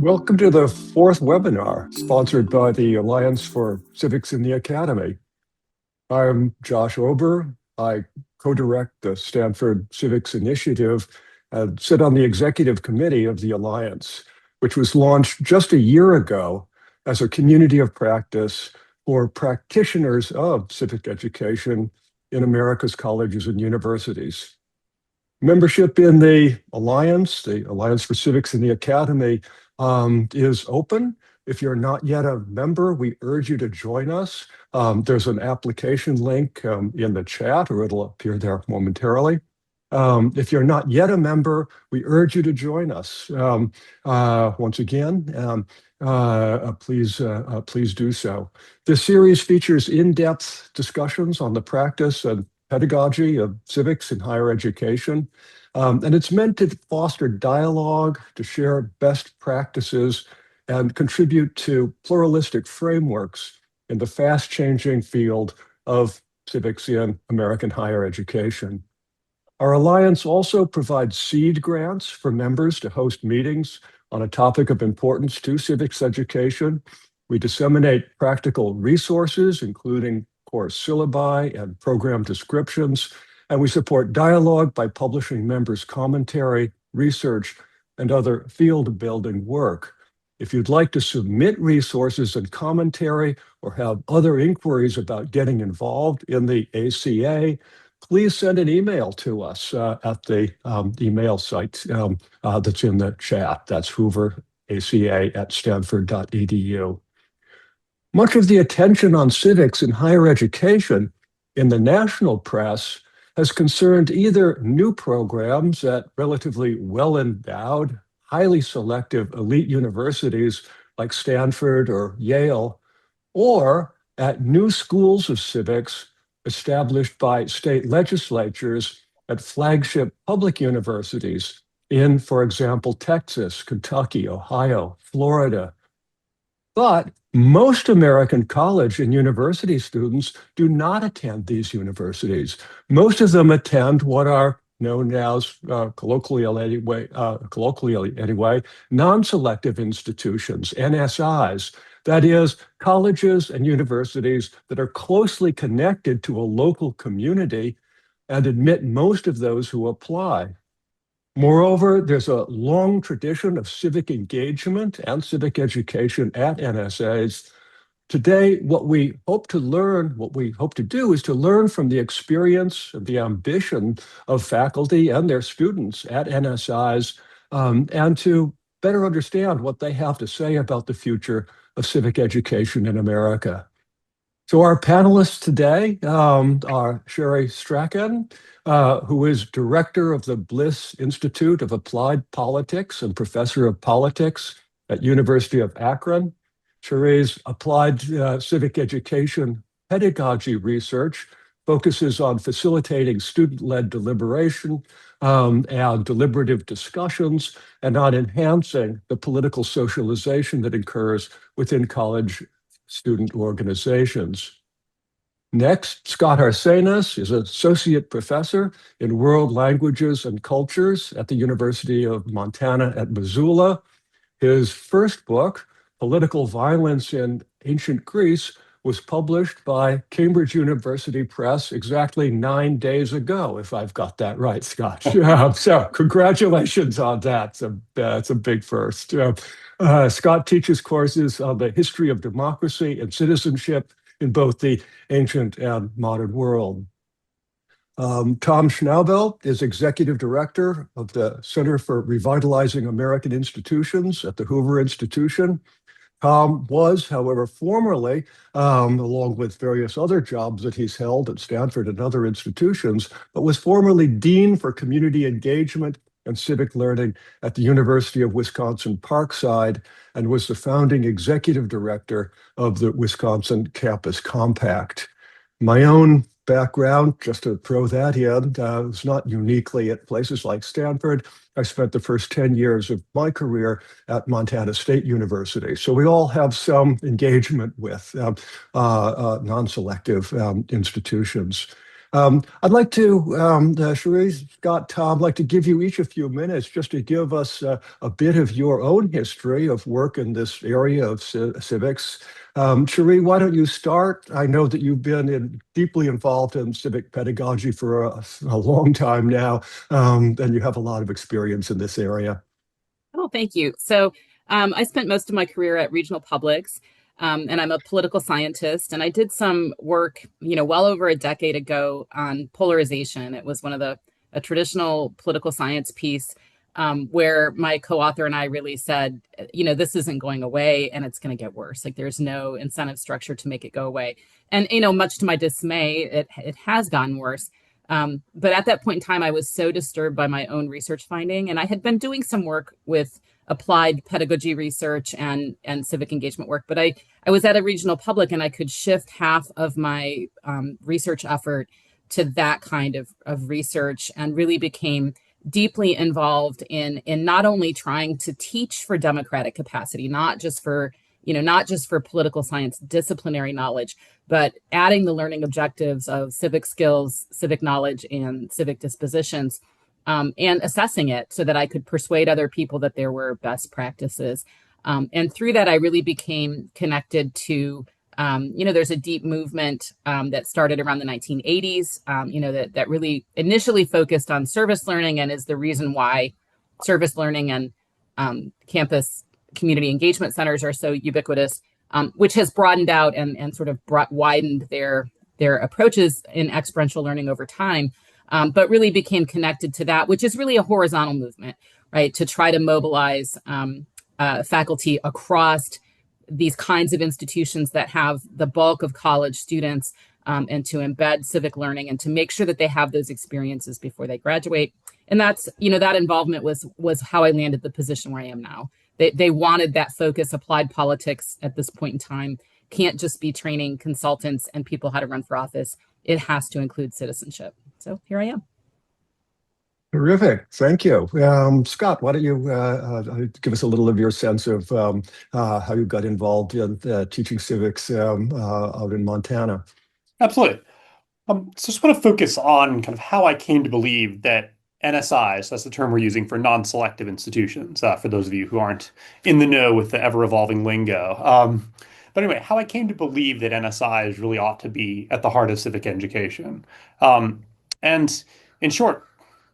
Welcome to the fourth webinar sponsored by the Alliance for Civics in the Academy. I'm Josh Ober. I co-direct the Stanford Civics Initiative and sit on the executive committee of the Alliance, which was launched just a year ago as a community of practice for practitioners of civic education in America's colleges and universities. Membership in the Alliance for Civics in the Academy, is open. If you're not yet a member, we urge you to join us. There's an application link in the chat, or it'll appear there momentarily. If you're not yet a member, we urge you to join us. Once again, please do so. This series features in-depth discussions on the practice and pedagogy of civics in higher education. And it's meant to foster dialogue, to share best practices, and contribute to pluralistic frameworks in the fast-changing field of civics in American higher education. Our Alliance also provides seed grants for members to host meetings on a topic of importance to civics education. We disseminate practical resources, including course syllabi and program descriptions, and we support dialogue by publishing members' commentary, research, and other field-building work. If you'd like to submit resources and commentary or have other inquiries about getting involved in the ACA, please send an email to us at the email site that's in the chat. That's hooveraca@stanford.edu. Much of the attention on civics in higher education in the national press has concerned either new programs at relatively well-endowed, highly selective elite universities like Stanford or Yale, or at new schools of civics established by state legislatures at flagship public universities in, for example, Texas, Kentucky, Ohio, Florida. But most American college and university students do not attend these universities. Most of them attend what are known as, colloquially anyway, non-selective institutions, NSIs. That is, colleges and universities that are closely connected to a local community and admit most of those who apply. Moreover, there's a long tradition of civic engagement and civic education at NSAs. Today, what we hope to do is to learn from the experience and the ambition of faculty and their students at NSIs, and to better understand what they have to say about the future of civic education in America. So our panelists today are Sherry Strachan, who is director of the Bliss Institute of Applied Politics and professor of politics at University of Akron. Sherry's applied civic education pedagogy research focuses on facilitating student-led deliberation and deliberative discussions, and on enhancing the political socialization that occurs within college student organizations. Next, Scott Arsenas is associate professor in world languages and cultures at the University of Montana at Missoula. His first book, Political Violence in Ancient Greece, was published by Cambridge University Press exactly 9 days ago, if I've got that right, Scott. So congratulations on that. It's a big first. Scott teaches courses on the history of democracy and citizenship in both the ancient and modern world. Tom Schnaubel is executive director of the Center for Revitalizing American Institutions at the Hoover Institution. Tom was, however, formerly, along with various other jobs that he's held at Stanford and other institutions, but was formerly Dean for Community Engagement and Civic Learning at the University of Wisconsin-Parkside, and was the founding executive director of the Wisconsin Campus Compact. My own background, just to throw that in, was not uniquely at places like Stanford. I spent the first 10 years of my career at Montana State University. So we all have some engagement with non-selective institutions. I'd like to, Cherie, Scott, Tom, like to give you each a few minutes just to give us a bit of your own history of work in this area of civics. Cherie, why don't you start? I know that you've been deeply involved in civic pedagogy for a long time now, and you have a lot of experience in this area. Oh, thank you. I spent most of my career at regional publics, and I'm a political scientist. And I did some work, well over a decade ago on polarization. It was one of a traditional political science piece where my co-author and I really said, this isn't going away and it's going to get worse. Like there's no incentive structure to make it go away. And, much to my dismay, it has gotten worse. But at that point in time, I was so disturbed by my own research finding, and I had been doing some work with applied pedagogy research and civic engagement work. But I was at a regional public, and I could shift half of my research effort to that kind of research, and really became deeply involved in not only trying to teach for democratic capacity, not just for political science disciplinary knowledge, but adding the learning objectives of civic skills, civic knowledge, and civic dispositions, and assessing it so that I could persuade other people that there were best practices. And through that, I really became connected to, there's a deep movement that started around the 1980s, that really initially focused on service learning and is the reason why service learning and campus community engagement centers are so ubiquitous, which has broadened out and sort of widened their approaches in experiential learning over time, but really became connected to that, which is really a horizontal movement, right? To try to mobilize faculty across these kinds of institutions that have the bulk of college students, and to embed civic learning and to make sure that they have those experiences before they graduate. And that's, that involvement was how I landed the position where I am now. They wanted that focus. Applied politics at this point in time can't just be training consultants and people how to run for office. It has to include citizenship. So here I am. Terrific. Thank you. Scott, why don't you give us a little of your sense of how you got involved in teaching civics out in Montana? Absolutely. So just want to focus on kind of how I came to believe that NSIs, that's the term we're using for non-selective institutions, for those of you who aren't in the know with the ever-evolving lingo. But anyway, how I came to believe that NSIs really ought to be at the heart of civic education. And in short,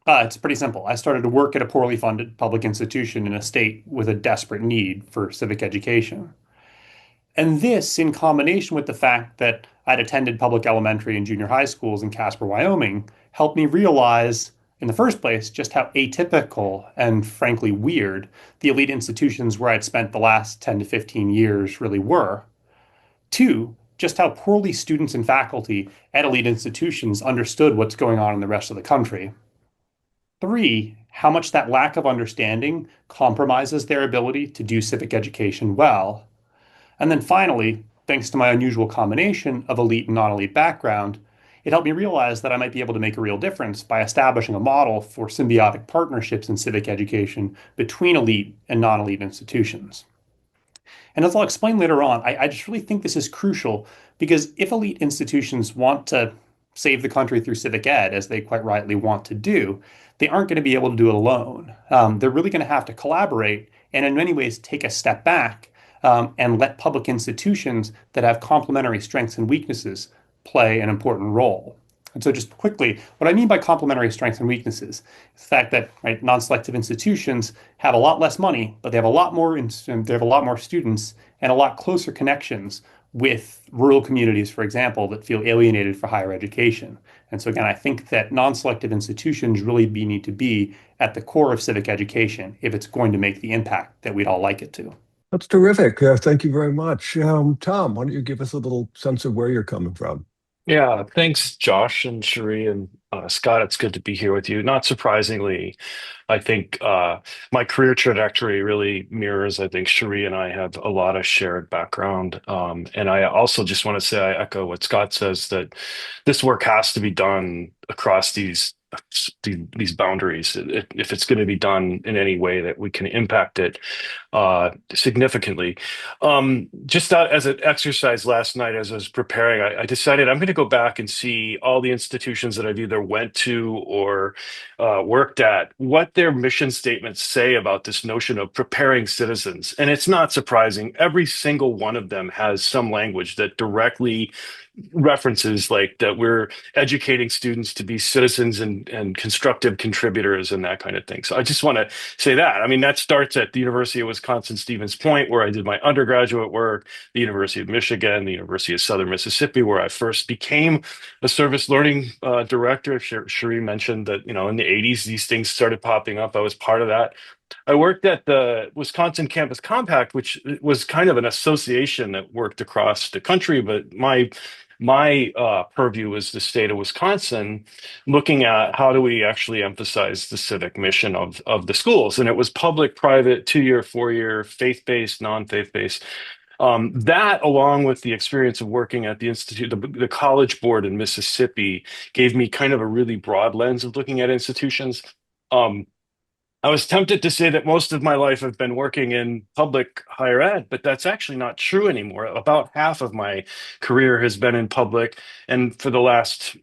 it's pretty simple. I started to work at a poorly funded public institution in a state with a desperate need for civic education. And this, in combination with the fact that I'd attended public elementary and junior high schools in Casper, Wyoming, helped me realize, in the first place, just how atypical and frankly weird the elite institutions where I'd spent the last 10 to 15 years really were. Two, just how poorly students and faculty at elite institutions understood what's going on in the rest of the country. Three, how much that lack of understanding compromises their ability to do civic education well. And then finally, thanks to my unusual combination of elite and non-elite background, it helped me realize that I might be able to make a real difference by establishing a model for symbiotic partnerships in civic education between elite and non-elite institutions. And as I'll explain later on, I just really think this is crucial because if elite institutions want to save the country through civic ed, as they quite rightly want to do, they aren't going to be able to do it alone. They're really going to have to collaborate and in many ways take a step back, and let public institutions that have complementary strengths and weaknesses play an important role. And so just quickly, what I mean by complementary strengths and weaknesses is the fact that, right, non-selective institutions have a lot less money, but they have a lot more students and a lot closer connections with rural communities, for example, that feel alienated for higher education. And so again, I think that non-selective institutions really need to be at the core of civic education if it's going to make the impact that we'd all like it to. That's terrific. Thank you very much. Tom, why don't you give us a little sense of where you're coming from? Yeah, thanks, Josh and Cherie and Scott. It's good to be here with you. Not surprisingly, I think my career trajectory really mirrors, I think Cherie and I have a lot of shared background. And I also just want to say I echo what Scott says that this work has to be done across these these boundaries if it's going to be done in any way that we can impact it significantly. Just as an exercise last night as I was preparing, I decided I'm going to go back and see all the institutions that I've either went to or worked at, what their mission statements say about this notion of preparing citizens. And it's not surprising. Every single one of them has some language that directly references like that we're educating students to be citizens and constructive contributors and that kind of thing. So I just want to say that. I mean, that starts at the University of Wisconsin-Stevens Point, where I did my undergraduate work, the University of Michigan, the University of Southern Mississippi, where I first became a service learning director. Cherie mentioned that, in the 80s, these things started popping up. I was part of that. I worked at the Wisconsin Campus Compact, which was kind of an association that worked across the country, but my purview was the state of Wisconsin, looking at how do we actually emphasize the civic mission of the schools. And it was public, private, 2-year, 4-year, faith-based, non-faith-based. That, along with the experience of working at the Institute, the College Board in Mississippi, gave me kind of a really broad lens of looking at institutions. I was tempted to say that most of my life I've been working in public higher ed, but that's actually not true anymore. About half of my career has been in public, and for the last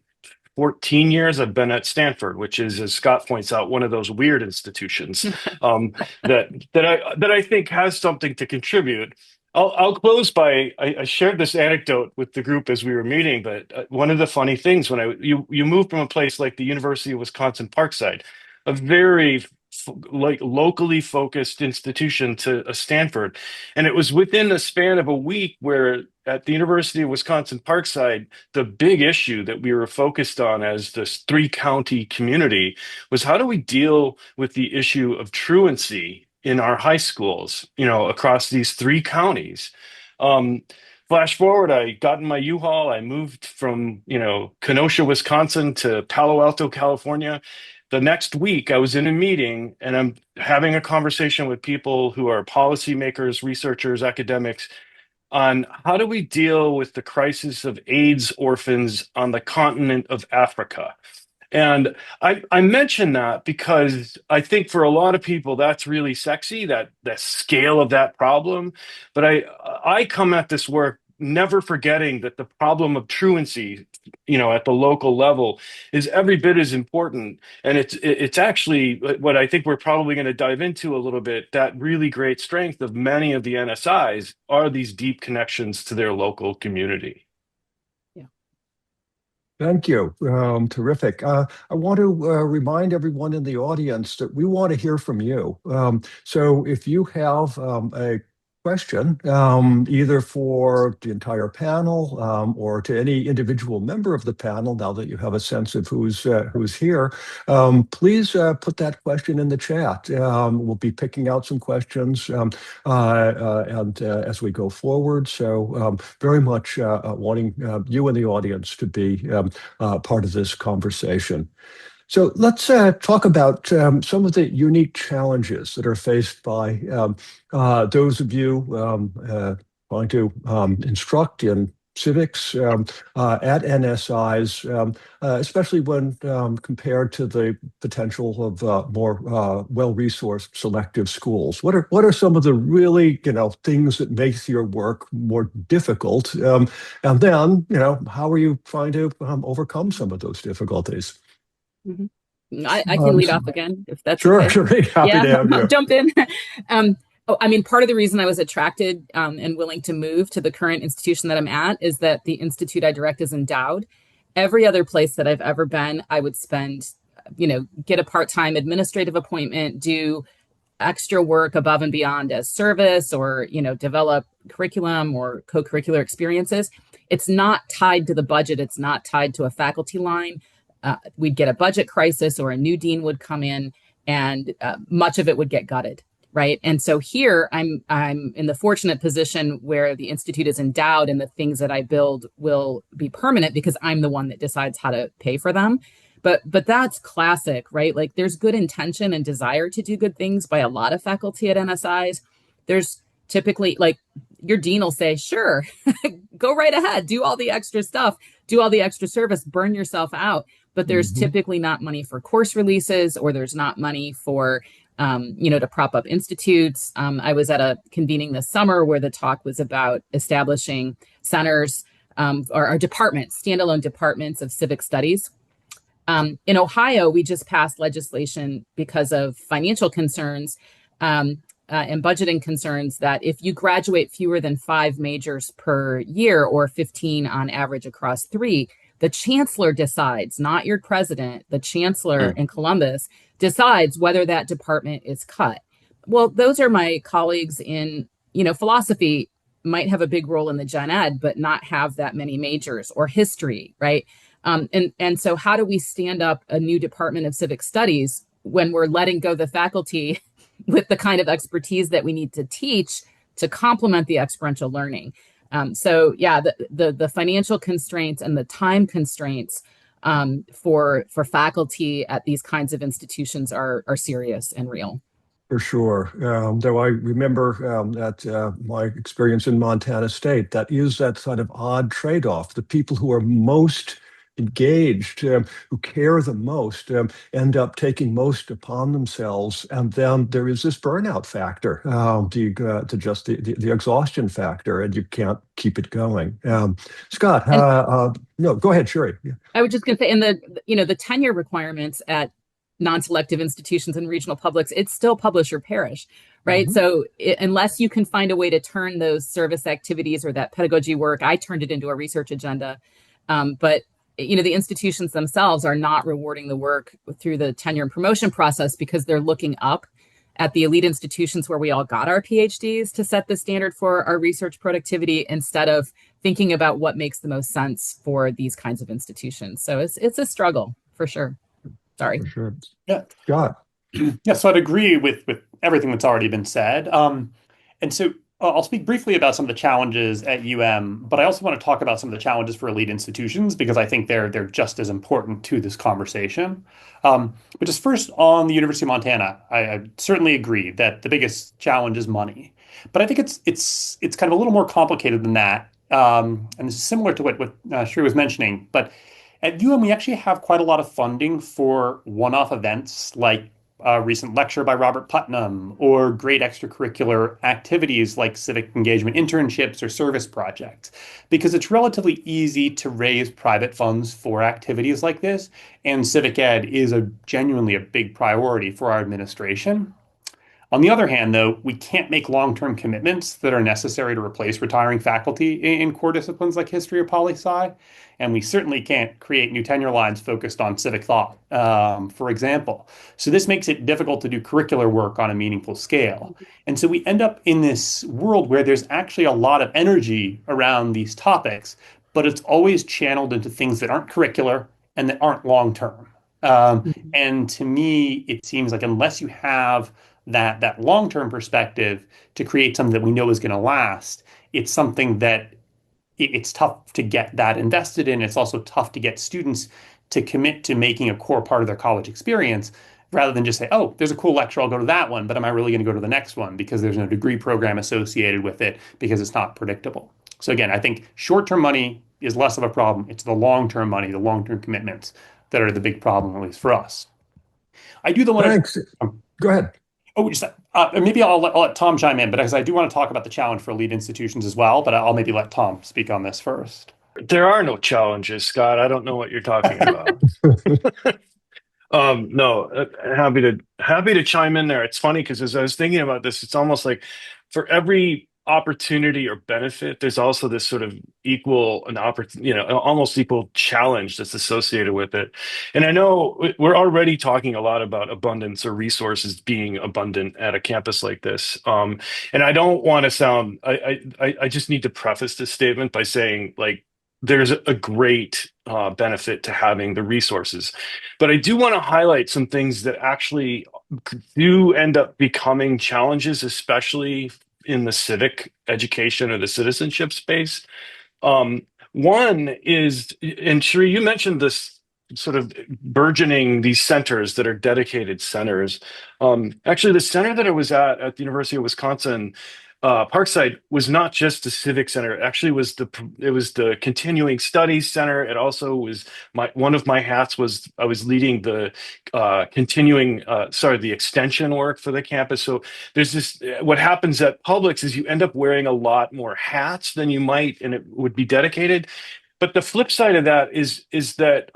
14 years, I've been at Stanford, which is, as Scott points out, one of those weird institutions that I think has something to contribute. I'll close by I shared this anecdote with the group as we were meeting, but one of the funny things when you move from a place like the University of Wisconsin Parkside, a very locally focused institution, to a Stanford, and it was within a span of a week where at the University of Wisconsin Parkside, the big issue that we were focused on as this 3-county community was how do we deal with the issue of truancy in our high schools, across these 3 counties. Flash forward, I got in my U-Haul, I moved from, Kenosha, Wisconsin to Palo Alto, California. The next week, I was in a meeting and I'm having a conversation with people who are policymakers, researchers, academics on how do we deal with the crisis of AIDS orphans on the continent of Africa. And I mention that because I think for a lot of people, that's really sexy, that the scale of that problem. But I come at this work never forgetting that the problem of truancy, at the local level is every bit as important. And it's actually what I think we're probably going to dive into a little bit. That really great strength of many of the NSIs are these deep connections to their local community. Thank you. Terrific. I want to remind everyone in the audience that we want to hear from you. So if you have a question, either for the entire panel or to any individual member of the panel, now that you have a sense of who's here, please put that question in the chat. We'll be picking out some questions and as we go forward. So very much wanting you and the audience to be part of this conversation. So let's talk about some of the unique challenges that are faced by those of you trying to instruct in civics at NSIs, especially when compared to the potential of more well-resourced selective schools. What are some of the really things that makes your work more difficult? And then how are you trying to overcome some of those difficulties? Mm-hmm. I can lead off again if that's sure. okay. Sure, happy to have you. Jump in. Part of the reason I was attracted and willing to move to the current institution that I'm at is that the institute I direct is endowed. Every other place that I've ever been, I would spend, get a part-time administrative appointment, do extra work above and beyond as service, or develop curriculum or co-curricular experiences. It's not tied to the budget. It's not tied to a faculty line. We'd get a budget crisis or a new dean would come in and much of it would get gutted, right? And so here I'm in the fortunate position where the institute is endowed and the things that I build will be permanent because I'm the one that decides how to pay for them. But that's classic, right? Like there's good intention and desire to do good things by a lot of faculty at NSIs. There's typically your dean will say, sure, go right ahead, do all the extra stuff, do all the extra service, burn yourself out. but there's Mhm. typically not money for course releases, or there's not money for, to prop up institutes. I was at a convening this summer where the talk was about establishing centers, or departments, standalone departments of civic studies. In Ohio, we just passed legislation because of financial concerns, and budgeting concerns, that if you graduate fewer than 5 majors per year, or 15 on average across 3, the chancellor decides, not your president, the chancellor in Columbus decides whether that department is cut. Well, those are my colleagues in, philosophy might have a big role in the gen ed, but not have that many majors, or history, right? And so how do we stand up a new department of civic studies when we're letting go the faculty with the kind of expertise that we need to teach to complement the experiential learning? So yeah, the financial constraints and the time constraints for faculty at these kinds of institutions are serious and real. For sure. Though I remember that my experience in Montana State, that is that sort of odd trade-off. The people who are most engaged, who care the most, end up taking most upon themselves. And then there is this burnout factor, the exhaustion factor, and you can't keep it going. Scott, no, go ahead, Sherry. Yeah. I was just going to say, in the tenure requirements at non-selective institutions and regional publics, it's still publish or perish, right? Mhm. So unless you can find a way to turn those service activities or that pedagogy work, I turned it into a research agenda. But the institutions themselves are not rewarding the work through the tenure and promotion process, because they're looking up at the elite institutions where we all got our PhDs to set the standard for our research productivity, instead of thinking about what makes the most sense for these kinds of institutions. So it's a struggle for sure. Sorry. For sure. Yeah. Scott. Yeah, so I'd agree with everything that's already been said. And so I'll speak briefly about some of the challenges at UM, but I also want to talk about some of the challenges for elite institutions, because I think they're just as important to this conversation. But just first, on the University of Montana, I certainly agree that the biggest challenge is money. But I think it's kind of a little more complicated than that. And this is similar to what Sri was mentioning. But at UM, we actually have quite a lot of funding for one-off events, like a recent lecture by Robert Putnam, or great extracurricular activities like civic engagement internships or service projects, because it's relatively easy to raise private funds for activities like this, and civic ed is genuinely a big priority for our administration. On the other hand, though, we can't make long-term commitments that are necessary to replace retiring faculty in core disciplines like history or poli-sci. And we certainly can't create new tenure lines focused on civic thought, for example. So this makes it difficult to do curricular work on a meaningful scale. And so we end up in this world where there's actually a lot of energy around these topics, but it's always channeled into things that aren't curricular and that aren't long-term. And to me, it seems like unless you have that long-term perspective to create something that we know is going to last, it's something that it's tough to get that invested in. It's also tough to get students to commit to making a core part of their college experience, rather than just say, oh, there's a cool lecture, I'll go to that one, but am I really going to go to the next one because there's no degree program associated with it, because it's not predictable. So again, I think short-term money is less of a problem. It's the long-term money, the long-term commitments that are the big problem, at least for us. I do the one. Thanks. Go ahead. Oh, just maybe I'll let Tom chime in, but because I do want to talk about the challenge for elite institutions as well, but I'll maybe let Tom speak on this first. There are no challenges, Scott. I don't know what you're talking about. No, happy to chime in there. It's funny because as I was thinking about this, it's almost like for every opportunity or benefit, there's also this sort of almost equal challenge that's associated with it. And I know we're already talking a lot about abundance or resources being abundant at a campus like this. And I don't want to sound, I just need to preface this statement by saying, like, there's a great benefit to having the resources. But I do want to highlight some things that actually do end up becoming challenges, especially in the civic education or the citizenship space. One is, and Sheree, you mentioned this sort of burgeoning these centers that are dedicated centers. Actually, the center that I was at the University of Wisconsin, Parkside was not just the Civic Center. It actually it was the Continuing Studies Center. It also was one of my hats was I was leading the the extension work for the campus. So there's this what happens at Publix is you end up wearing a lot more hats than you might, and it would be dedicated. But the flip side of that is that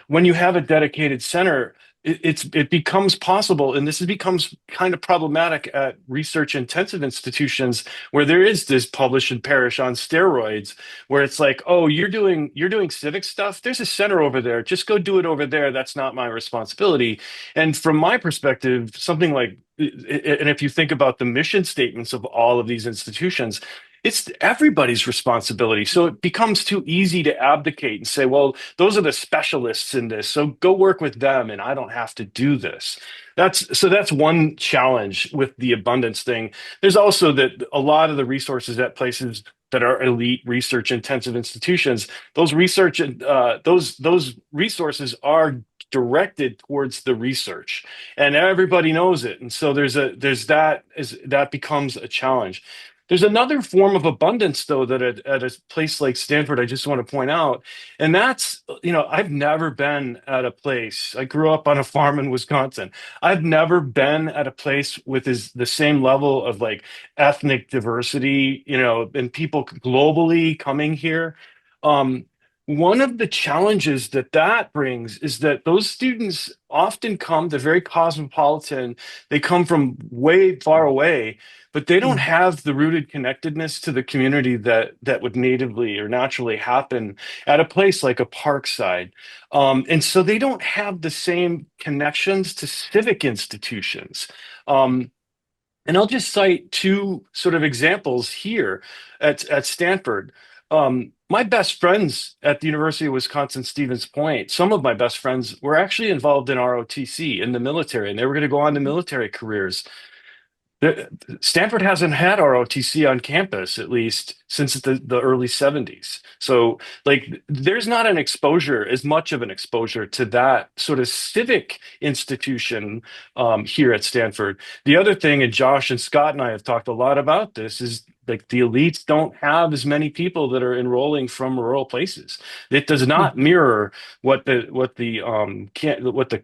when you have a dedicated center, it becomes possible, and becomes kind of problematic at research intensive institutions where there is this publish and perish on steroids, where it's like, oh, you're doing civic stuff. There's a center over there. Just go do it over there. That's not my responsibility. And from my perspective, something like, and if you think about the mission statements of all of these institutions, it's everybody's responsibility. So it becomes too easy to abdicate and say, well, those are the specialists in this, so go work with them and I don't have to do this. That's one challenge with the abundance thing. There's also that a lot of the resources at places that are elite research intensive institutions, those resources are directed towards the research, and everybody knows it. And so that becomes a challenge. There's another form of abundance, though, that at a place like Stanford, I just want to point out, and that's, I've never been at a place. I grew up on a farm in Wisconsin. I've never been at a place with the same level of like ethnic diversity, and people globally coming here. One of the challenges that brings is that those students often they're very cosmopolitan. They come from way far away, but they don't have the rooted connectedness to the community that would natively or naturally happen at a place like a Parkside. And so they don't have the same connections to civic institutions. And I'll just cite two sort of examples here at Stanford. My best friends at the University of Wisconsin-Stevens Point, some of my best friends were actually involved in ROTC in the military, and they were going to go on to military careers. Stanford hasn't had ROTC on campus, at least since the early 70s. So, like, there's not as much of an exposure to that sort of civic institution here at Stanford. The other thing, and Josh and Scott and I have talked a lot about this, is like the elites don't have as many people that are enrolling from rural places. It does not mirror what the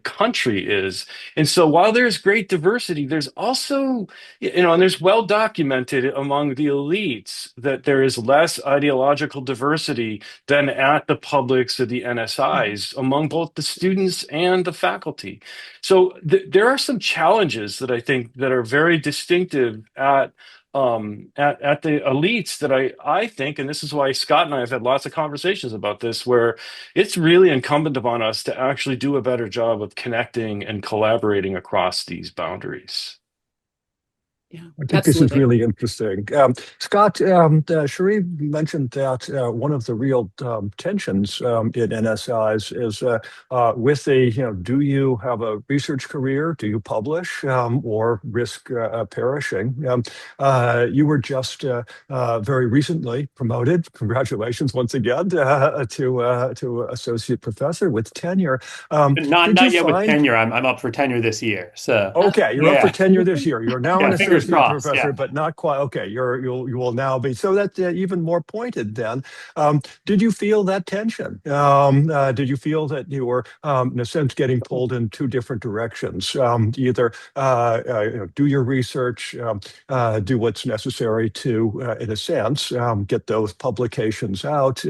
country is. And so while there's great diversity, there's also, and there's well documented among the elites that there is less ideological diversity than at the Publics or the NSIs among both the students and the faculty. So there are some challenges that I think that are very distinctive at the elites that I think, and this is why Scott and I have had lots of conversations about this, where it's really incumbent upon us to actually do a better job of connecting and collaborating across these boundaries. Yeah, I think this is absolutely. really interesting. Scott, Cherie mentioned that one of the real tensions in NSIs is with do you have a research career? Do you publish or risk perishing? You were just very recently promoted. Congratulations once again to associate professor with tenure. Not yet with tenure. I'm up for tenure this year. So okay, you're up for tenure this year. You're now an fingers associate crossed, professor, but not quite. Okay, you will now be. So that's even more pointed then. Did you feel that tension? Did you feel that you were, in a sense, getting pulled in two different directions? Either do your research, do what's necessary to, in a sense, get those publications out,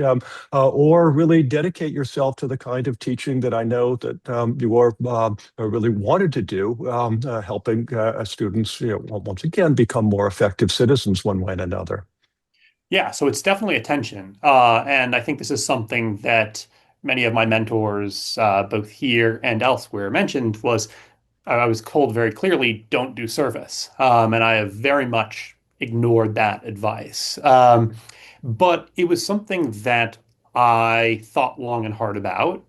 or really dedicate yourself to the kind of teaching that I know that you are really wanted to do, helping students, once again, become more effective citizens one way and another. Yeah, so it's definitely a tension. And I think this is something that many of my mentors, both here and elsewhere, mentioned was I was told very clearly, don't do service. And I have very much ignored that advice. But it was something that I thought long and hard about.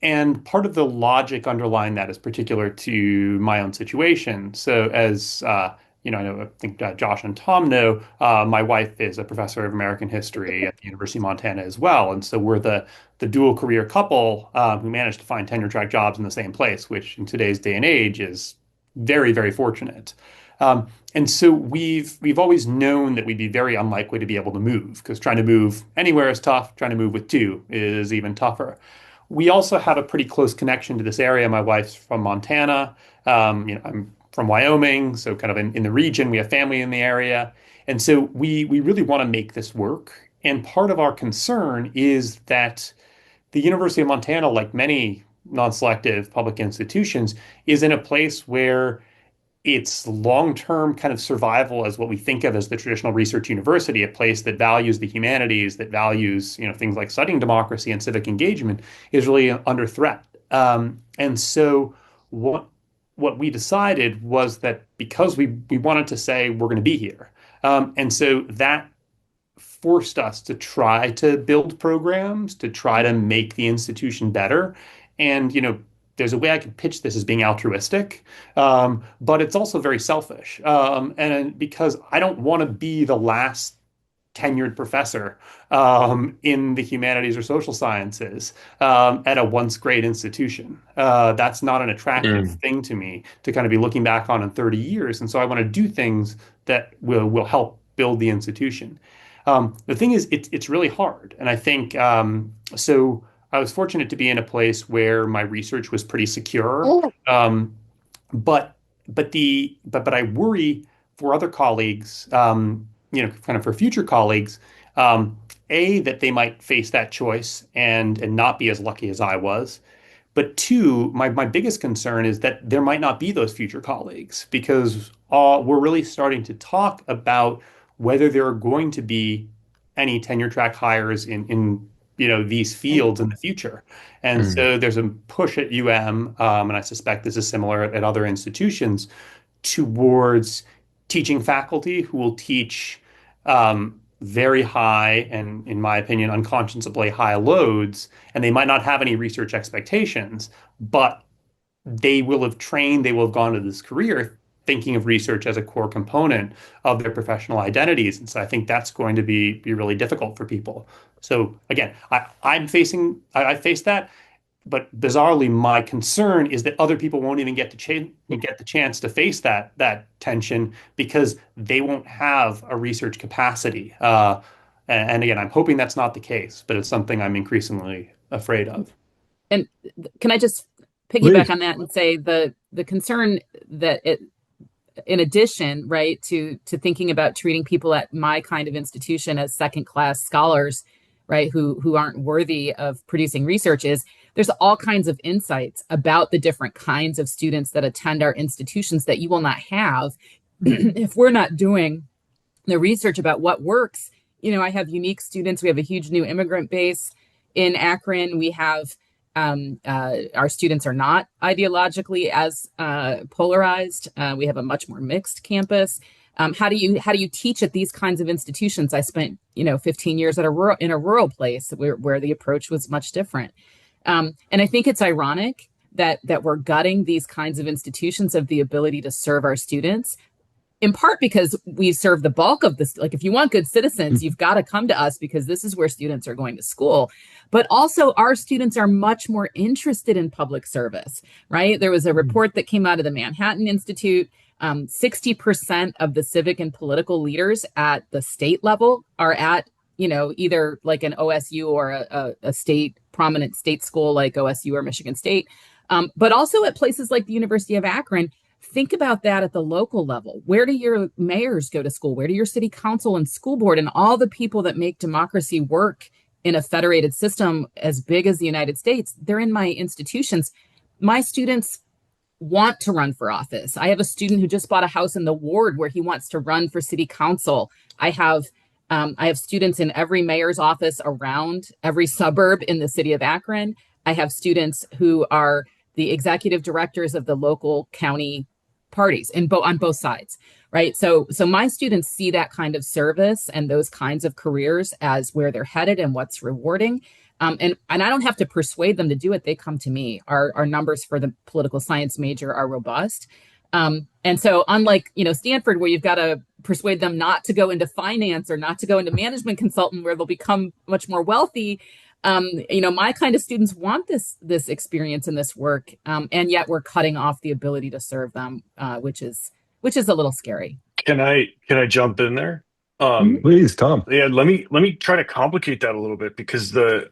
And part of the logic underlying that is particular to my own situation. So, as I think Josh and Tom know, my wife is a professor of American history at the University of Montana as well, and so we're the dual career couple who managed to find tenure track jobs in the same place, which in today's day and age is very, very fortunate. And so we've always known that we'd be very unlikely to be able to move because trying to move anywhere is tough. Trying to move with two is even tougher. We also have a pretty close connection to this area. My wife's from Montana. I'm from Wyoming, so kind of in the region. We have family in the area, and so we really want to make this work. And part of our concern is that the University of Montana, like many non-selective public institutions, is in a place where its long-term kind of survival as what we think of as the traditional research university, a place that values the humanities, that values, things like studying democracy and civic engagement, is really under threat. And so what we decided was that because we wanted to say we're going to be here, and so that forced us to try to build programs, to try to make the institution better. And, there's a way I could pitch this as being altruistic, but it's also very selfish. And because I don't want to be the last tenured professor in the humanities or social sciences at a once great institution. That's not an attractive thing to me to kind of be looking back on in 30 years. And so I want to do things that will help build the institution. The thing is, it's really hard. And I think so. I was fortunate to be in a place where my research was pretty secure. But I worry for other colleagues, kind of for future colleagues, that they might face that choice and not be as lucky as I was. But two, my biggest concern is that there might not be those future colleagues because we're really starting to talk about whether there are going to be any tenure track hires in these fields in the future. And so there's a push at UM, and I suspect this is similar at other institutions, towards teaching faculty who will teach very high and, in my opinion, unconscionably high loads, and they might not have any research expectations, but they will have trained, they will have gone to this career thinking of research as a core component of their professional identities. And so I think that's going to be really difficult for people. So again, I face that, but bizarrely, my concern is that other people won't even get the chance to face that tension because they won't have a research capacity. And again, I'm hoping that's not the case, but it's something I'm increasingly afraid of. And can I just piggyback on that and say the concern that in addition, right, to thinking about treating people at my kind of institution as second-class scholars, right, who aren't worthy of producing research is there's all kinds of insights about the different kinds of students that attend our institutions that you will not have if we're not doing the research about what works. I have unique students. We have a huge new immigrant base in Akron. We have our students are not ideologically as polarized. We have a much more mixed campus. How do you teach at these kinds of institutions? I spent 15 years in a rural place where the approach was much different. And I think it's ironic that we're gutting these kinds of institutions of the ability to serve our students, in part because we serve the bulk of this. Like, if you want good citizens, you've got to come to us because this is where students are going to school. But also, our students are much more interested in public service, right? There was a report that came out of the Manhattan Institute. 60% of the civic and political leaders at the state level are at, either like an OSU or a prominent state school like OSU or Michigan State, but also at places like the University of Akron. Think about that at the local level. Where do your mayors go to school? Where do your city council and school board and all the people that make democracy work in a federated system as big as the United States? They're in my institutions. My students want to run for office. I have a student who just bought a house in the ward where he wants to run for city council. I have students in every mayor's office around every suburb in the city of Akron. I have students who are the executive directors of the local county parties on both sides, right? So my students see that kind of service and those kinds of careers as where they're headed and what's rewarding. And I don't have to persuade them to do it. They come to me. Our numbers for the political science major are robust. And so unlike, Stanford, where you've got to persuade them not to go into finance or not to go into management consultant, where they'll become much more wealthy, My kind of students want this experience and this work, and yet we're cutting off the ability to serve them, which is a little scary. Can I jump in there? Mhm. Please, Tom. Yeah, let me try to complicate that a little bit because the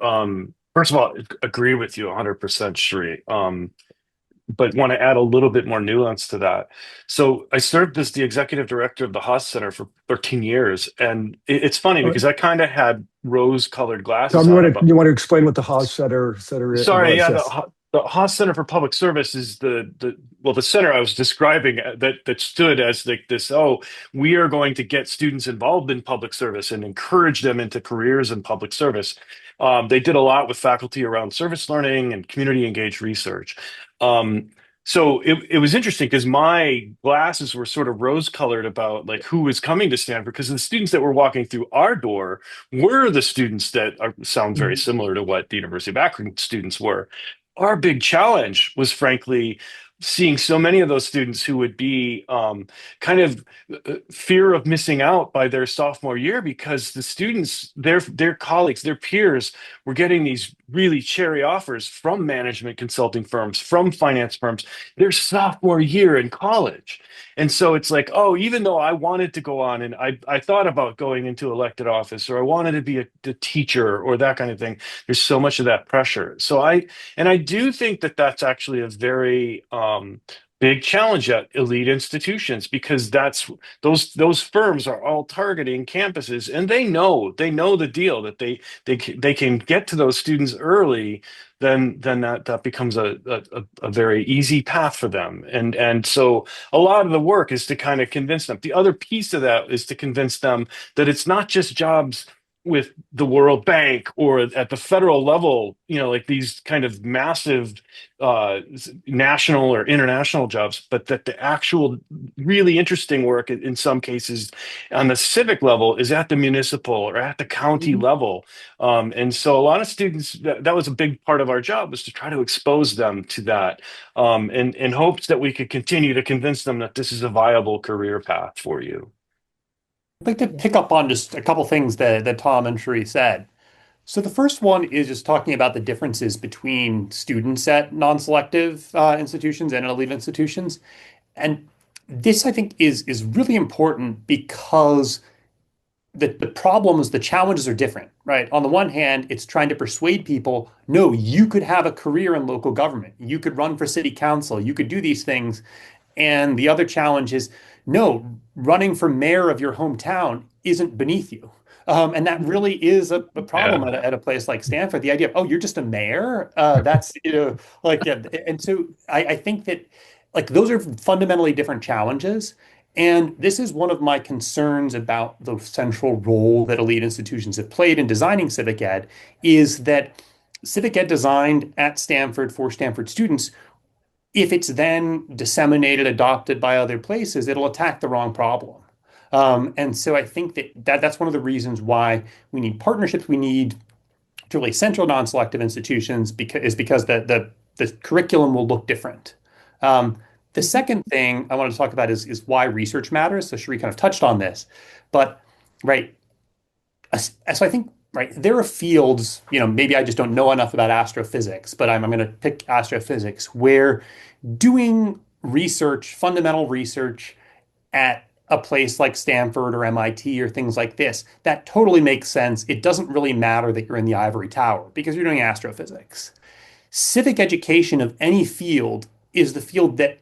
first of all, agree with you 100%, Sri. But want to add a little bit more nuance to that. So I served as the executive director of the Haas Center for 13 years, and it's funny because I kind of had rose-colored glasses Tom, on you about. want to explain what the Haas Center Sorry, was? yeah, Yes. the Haas Center for Public Service is the center I was describing that stood as like this. Oh, we are going to get students involved in public service and encourage them into careers in public service. They did a lot with faculty around service learning and community engaged research. Um, so it was interesting because my glasses were sort of rose colored about like who was coming to Stanford because the students that were walking through our door were the students that sound very similar to what the University of Akron students were. Our big challenge was, frankly, seeing so many of those students who would be kind of fear of missing out by their sophomore year because the students, their colleagues, their peers were getting these really cherry offers from management consulting firms, from finance firms, their sophomore year in college. And so it's like, oh, even though I wanted to go on and I thought about going into elected office or I wanted to be a teacher or that kind of thing, there's so much of that pressure. And I do think that that's actually a very big challenge at elite institutions because that's those firms are all targeting campuses and they know the deal that they can get to those students early, then that becomes a very easy path for them. And so a lot of the work is to kind of convince them. The other piece of that is to convince them that it's not just jobs with the World Bank or at the federal level, like these kind of massive national or international jobs, but that the actual really interesting work in some cases on the civic level is at the municipal or at the county Mhm. level. And so a lot of students, that was a big part of our job was to try to expose them to that in hopes that we could continue to convince them that this is a viable career path for you. I'd like to pick up on just a couple things that Tom and Sheree said. So the first one is just talking about the differences between students at non-selective institutions and elite institutions. And this, I think, is really important because the problems, the challenges are different, right? On the one hand, it's trying to persuade people, no, you could have a career in local government. You could run for city council. You could do these things. And the other challenge is, no, running for mayor of your hometown isn't beneath you. And that really is a problem Yeah. at a place like Stanford. The idea of, oh, you're just a mayor, that's, like, yeah. And so I think that like those are fundamentally different challenges. And this is one of my concerns about the central role that elite institutions have played in designing civic ed, is that civic ed designed at Stanford for Stanford students, if it's then disseminated, adopted by other places, it'll attack the wrong problem. And so I think that's one of the reasons why we need partnerships. We need truly central non-selective institutions because the curriculum will look different. The second thing I want to talk about is why research matters. So Sheree kind of touched on this, but right. So I think right there are fields, maybe I just don't know enough about astrophysics, but I'm going to pick astrophysics where doing research, fundamental research at a place like Stanford or MIT or things like this, that totally makes sense. It doesn't really matter that you're in the ivory tower because you're doing astrophysics. Civic education of any field is the field that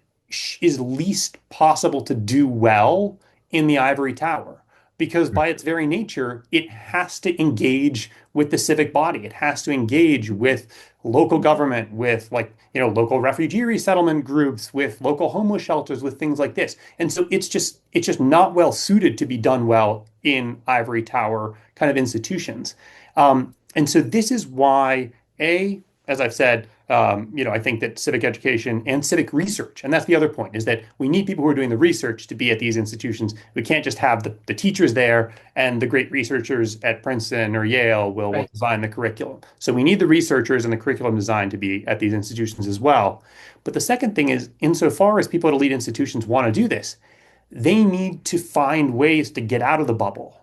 is least possible to do well in the ivory tower because by its very nature, it has to engage with the civic body. It has to engage with local government, with local refugee resettlement groups, with local homeless shelters, with things like this. And so it's just not well suited to be done well in ivory tower kind of institutions. And so this is why, as I've said, I think that civic education and civic research, and that's the other point, is that we need people who are doing the research to be at these institutions. We can't just have the teachers there and the great researchers at Princeton or Yale will design the curriculum. So we need the researchers and the curriculum design to be at these institutions as well. But the second thing is, insofar as people at elite institutions want to do this, they need to find ways to get out of the bubble.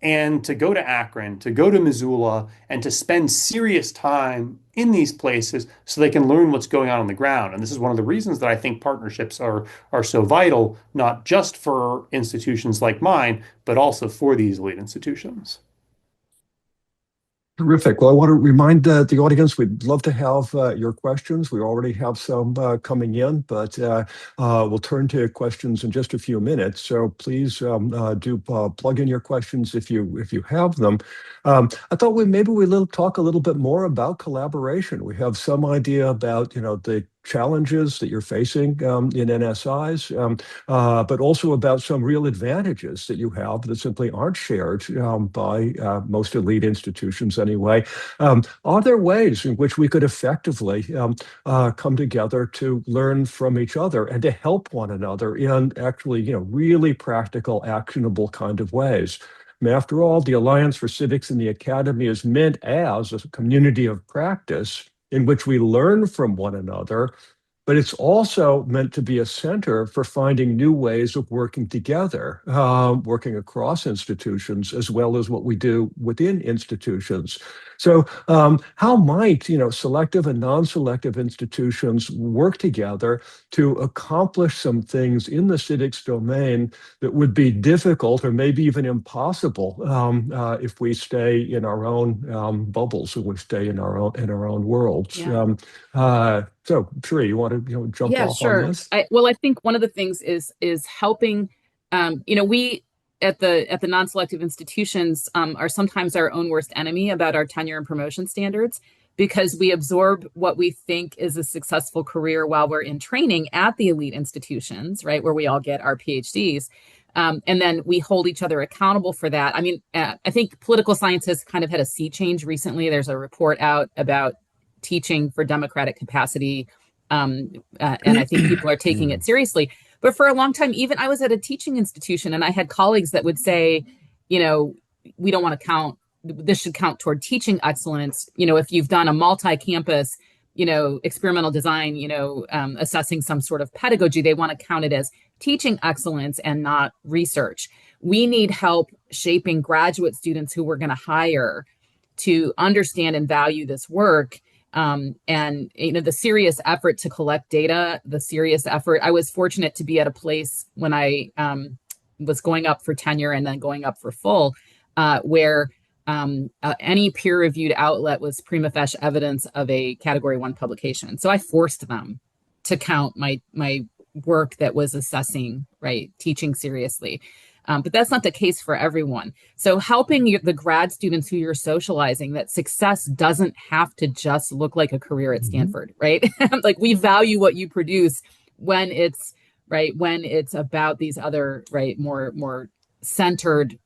and to go to Akron, to go to Missoula, and to spend serious time in these places so they can learn what's going on the ground. And this is one of the reasons that I think partnerships are so vital, not just for institutions like mine, but also for these elite institutions. Terrific. Well, I want to remind the audience we'd love to have your questions. We already have some coming in, but we'll turn to questions in just a few minutes. So please do plug in your questions if you have them. I thought maybe we'd talk a little bit more about collaboration. We have some idea about the challenges that you're facing in NSIs, but also about some real advantages that you have that simply aren't shared by most elite institutions anyway. Are there ways in which we could effectively come together to learn from each other and to help one another in actually, really practical, actionable kind of ways? I mean, after all, the Alliance for Civics in the Academy is meant as a community of practice in which we learn from one another, but it's also meant to be a center for finding new ways of working together, working across institutions, as well as what we do within institutions. So how might, selective and non-selective institutions work together to accomplish some things in the civics domain that would be difficult or maybe even impossible if we stay in our own bubbles, and we stay in our own worlds? Yeah. So, Sheree, you want to jump Yeah, off on sure. this? Well, I think one of the things is helping. We at the non-selective institutions are sometimes our own worst enemy about our tenure and promotion standards, because we absorb what we think is a successful career while we're in training at the elite institutions, right, where we all get our PhDs. And then we hold each other accountable for that. I mean, I think political science has kind of had a sea change recently. There's a report out about teaching for democratic capacity. And I think people are taking it seriously. But for a long time, even I was at a teaching institution and I had colleagues that would say, we don't want to count, this should count toward teaching excellence. If you've done a multi-campus, experimental design, assessing some sort of pedagogy, they want to count it as teaching excellence and not research. We need help shaping graduate students who we're going to hire to understand and value this work. And the serious effort to collect data, the serious effort. I was fortunate to be at a place when I was going up for tenure and then going up for full, where any peer-reviewed outlet was prima facie evidence of a Category 1 publication. So I forced them to count my work that was assessing, right, teaching seriously. But that's not the case for everyone. So helping the grad students who you're socializing that success doesn't have to just look like a career at Stanford, right? Like, we value what you produce when it's about these other, right, more centered,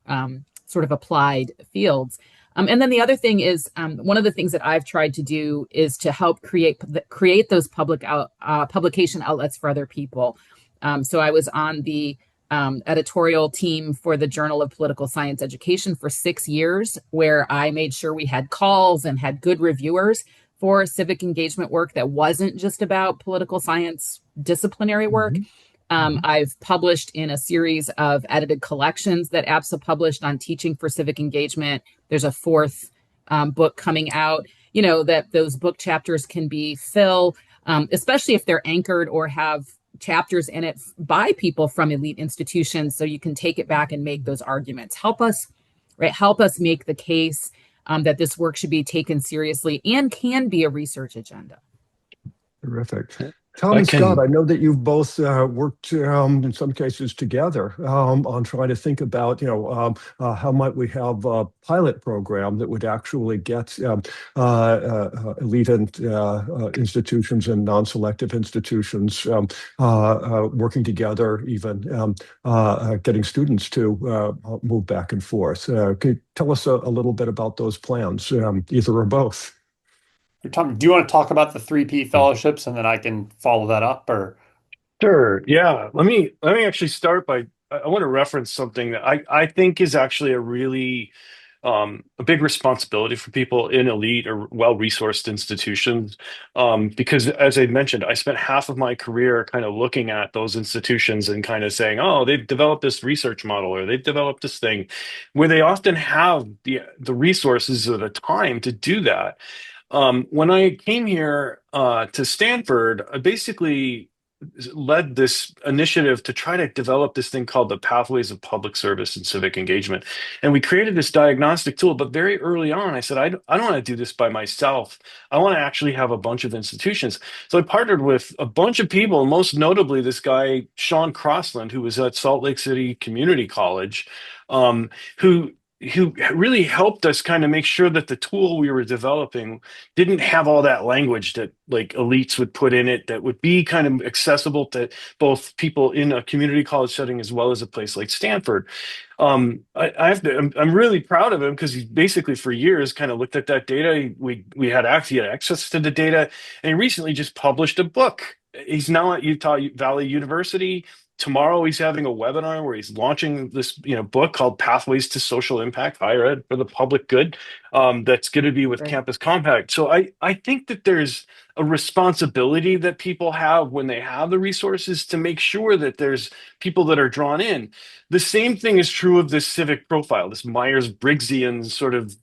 sort of applied fields. And then the other thing is, one of the things that I've tried to do is to help create those publication outlets for other people. So I was on the editorial team for the Journal of Political Science Education for 6 years, where I made sure we had calls and had good reviewers for civic engagement work that wasn't just about political science disciplinary work. I've published in a series of edited collections that APSA published on teaching for civic engagement. There's a fourth book coming out, that those book chapters can be fill, especially if they're anchored or have chapters in it by people from elite institutions, so you can take it back and make those arguments. Help us make the case that this work should be taken seriously and can be a research agenda. Terrific. Tom and Scott, I know that you've both worked in some cases together on trying to think about, how might we have a pilot program that would actually get elite institutions and non-selective institutions working together, even getting students to move back and forth. Can you tell us a little bit about those plans, either or both? Tom, do you want to talk about the 3P fellowships and then I can follow that up? Or Sure. Yeah. Let me actually start by, I want to reference something that I think is actually a really a big responsibility for people in elite or well-resourced institutions. Because as I mentioned, I spent half of my career kind of looking at those institutions and kind of saying, oh, they've developed this research model or they've developed this thing, where they often have the resources or the time to do that. When I came here to Stanford, I basically led this initiative to try to develop this thing called the Pathways of Public Service and Civic Engagement. And we created this diagnostic tool, but very early on, I said, I don't want to do this by myself. I want to actually have a bunch of institutions. So I partnered with a bunch of people, most notably this guy, Sean Crossland, who was at Salt Lake City Community College, um, who really helped us kind of make sure that the tool we were developing didn't have all that language that like elites would put in it, that would be kind of accessible to both people in a community college setting as well as a place like Stanford. I'm really proud of him because he basically for years kind of looked at that data. He had access to the data, and he recently just published a book. He's now at Utah Valley University. Tomorrow he's having a webinar where he's launching this book called Pathways to Social Impact, Higher Ed for the Public Good, that's going to be with Right. Campus Compact. So I think that there's a responsibility that people have when they have the resources to make sure that there's people that are drawn in. The same thing is true of this civic profile, this Myers-Briggsian sort of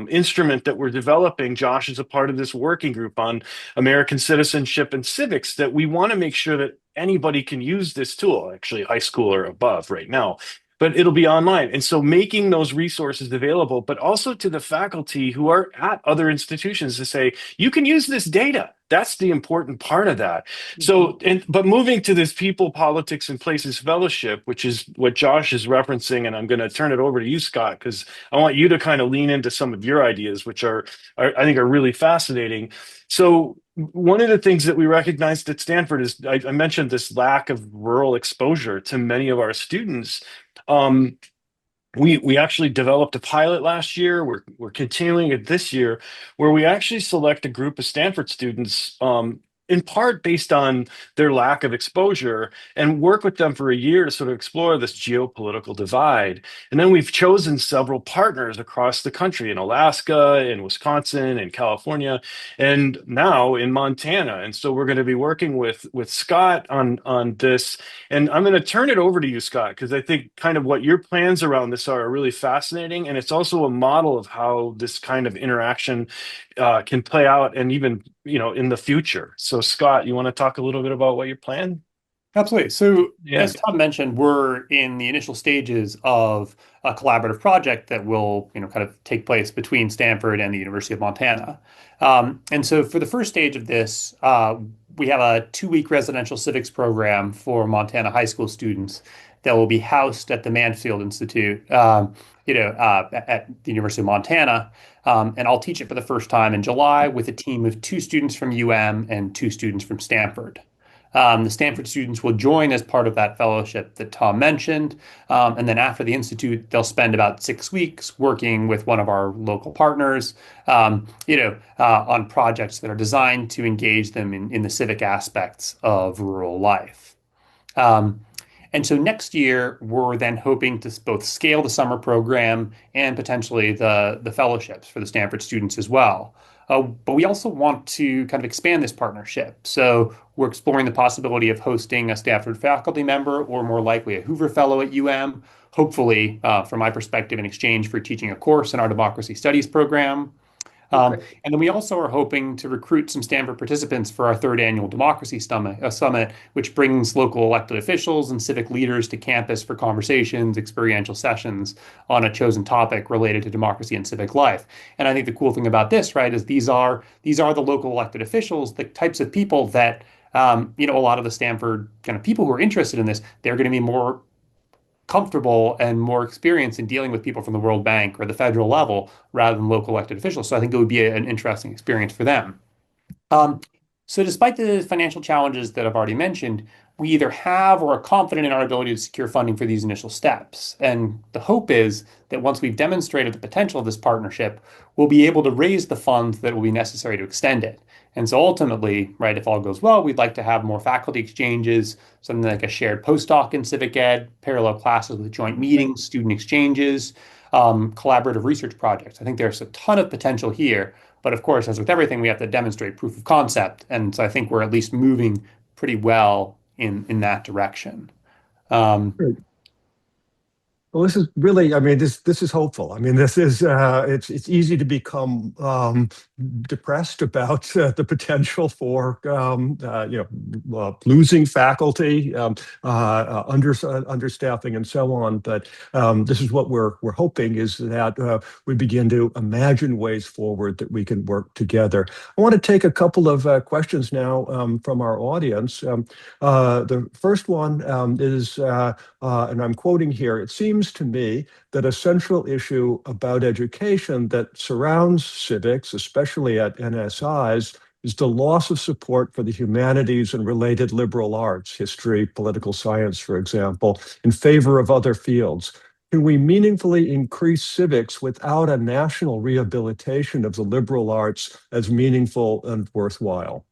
instrument that we're developing. Josh is a part of this working group on American citizenship and civics, that we want to make sure that anybody can use this tool, actually high school or above right now, but it'll be online. And so making those resources available, but also to the faculty who are at other institutions to say, you can use this data. That's the important part of that. So, but moving to this People, Politics, and Places Fellowship, which is what Josh is referencing, and I'm going to turn it over to you, Scott, because I want you to kind of lean into some of your ideas, which are I think are really fascinating. So one of the things that we recognized at Stanford is I mentioned this lack of rural exposure to many of our students. We actually developed a pilot last year. We're continuing it this year, where we actually select a group of Stanford students, in part based on their lack of exposure, and work with them for a year to sort of explore this geopolitical divide. And then we've chosen several partners across the country, in Alaska, in Wisconsin, in California, and now in Montana. And so we're going to be working with Scott on this. And I'm going to turn it over to you, Scott, because I think kind of what your plans around this are really fascinating. And it's also a model of how this kind of interaction can play out, and even in the future. So Scott, you want to talk a little bit about what your plan? Absolutely. So Yeah. as Tom mentioned, we're in the initial stages of a collaborative project that will, kind of take place between Stanford and the University of Montana. And so for the first stage of this, we have a 2-week residential civics program for Montana high school students that will be housed at the Mansfield Institute, at the University of Montana. And I'll teach it for the first time in July with a team of 2 students from UM and 2 students from Stanford. The Stanford students will join as part of that fellowship that Tom mentioned. And then after the Institute, they'll spend about 6 weeks working with one of our local partners, on projects that are designed to engage them in the civic aspects of rural life. And so next year, we're then hoping to both scale the summer program and potentially the fellowships for the Stanford students as well. But we also want to kind of expand this partnership. So we're exploring the possibility of hosting a Stanford faculty member, or more likely a Hoover Fellow at UM, hopefully, from my perspective, in exchange for teaching a course in our democracy studies program. And then we also are hoping to recruit some Stanford participants for our 3rd annual Democracy Summit, which brings local elected officials and civic leaders to campus for conversations, experiential sessions on a chosen topic related to democracy and civic life. And I think the cool thing about this, right, is these are the local elected officials, the types of people that, a lot of the Stanford kind of people who are interested in this, they're going to be more comfortable and more experienced in dealing with people from the World Bank or the federal level rather than local elected officials. So I think it would be an interesting experience for them. So despite the financial challenges that I've already mentioned, we either have or are confident in our ability to secure funding for these initial steps. And the hope is that once we've demonstrated the potential of this partnership, we'll be able to raise the funds that will be necessary to extend it. And so ultimately, right, if all goes well, we'd like to have more faculty exchanges, something like a shared postdoc in civic ed, parallel classes with joint meetings, student exchanges, collaborative research projects. I think there's a ton of potential here, but of course, as with everything, we have to demonstrate proof of concept, and so I think we're at least moving pretty well in that direction. Um, Well, this is really, I mean, this is hopeful. I mean, this is it's easy to become depressed about the potential for losing faculty, understaffing, and so on. But this is what we're hoping is that we begin to imagine ways forward that we can work together. I want to take a couple of questions now from our audience. The first one is. And I'm quoting here, it seems to me that a central issue about education that surrounds civics, especially at NSIs, is the loss of support for the humanities and related liberal arts, history, political science, for example, in favor of other fields. Can we meaningfully increase civics without a national rehabilitation of the liberal arts as meaningful and worthwhile?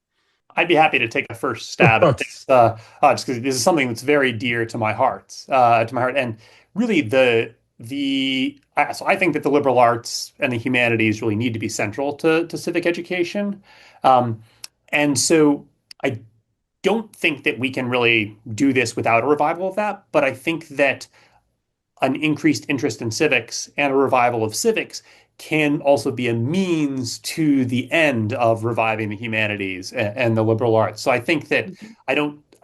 I'd be happy to take a first stab at this, just because this is something that's very dear to my heart, and really so I think that the liberal arts and the humanities really need to be central to civic education, um, and so I don't think that we can really do this without a revival of that. But I think that an increased interest in civics and a revival of civics can also be a means to the end of reviving the humanities and the liberal arts. So I think that